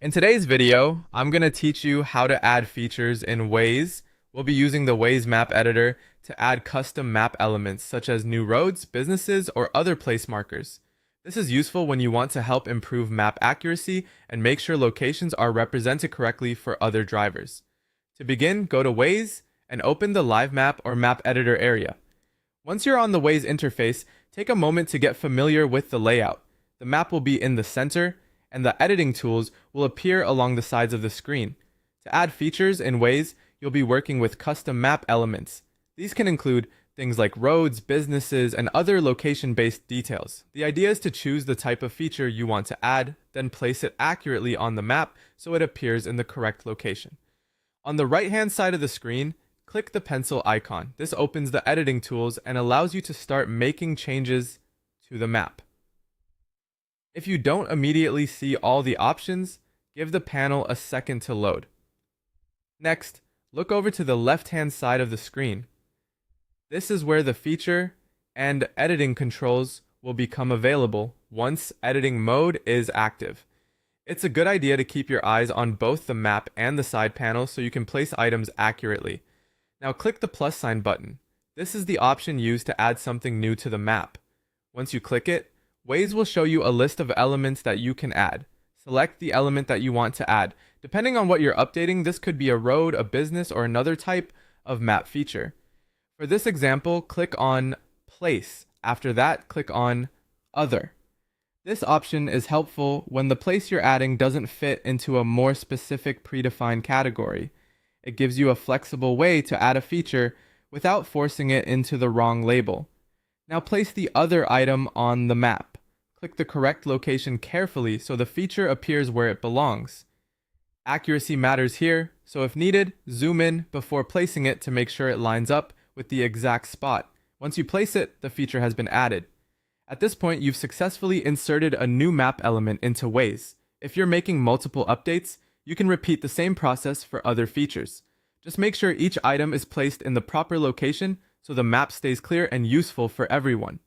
In today's video, I'm going to teach you how to add features in Waze. We'll be using the Waze map editor to add custom map elements such as new roads, businesses, or other place markers. This is useful when you want to help improve map accuracy and make sure locations are represented correctly for other drivers. To begin, go to Waze and open the live map or map editor area. Once you're on the Waze interface, take a moment to get familiar with the layout. The map will be in the center, and the editing tools will appear along the sides of the screen. To add features in Waze, you'll be working with custom map elements. These can include things like roads, businesses, and other location-based details. The idea is to choose the type of feature you want to add, then place it accurately on the map so it appears in the correct location. On the right-hand side of the screen, click the pencil icon. This opens the editing tools and allows you to start making changes to the map. If you don't immediately see all the options, give the panel a second to load. Next, look over to the left-hand side of the screen. This is where the feature and editing controls will become available once editing mode is active. It's a good idea to keep your eyes on both the map and the side panel so you can place items accurately. Now click the plus sign button. This is the option used to add something new to the map. Once you click it, Waze will show you a list of elements that you can add. Select the element that you want to add. Depending on what you're updating, this could be a road, a business, or another type of map feature. For this example, click on Place. After that, click on Other. This option is helpful when the place you're adding doesn't fit into a more specific predefined category. It gives you a flexible way to add a feature without forcing it into the wrong label. Now place the other item on the map. Click the correct location carefully so the feature appears where it belongs. Accuracy matters here, so if needed, zoom in before placing it to make sure it lines up with the exact spot. Once you place it, the feature has been added. At this point, you've successfully inserted a new map element into Waze. If you're making multiple updates, you can repeat the same process for other features. Just make sure each item is placed in the proper location so the map stays clear and useful for everyone.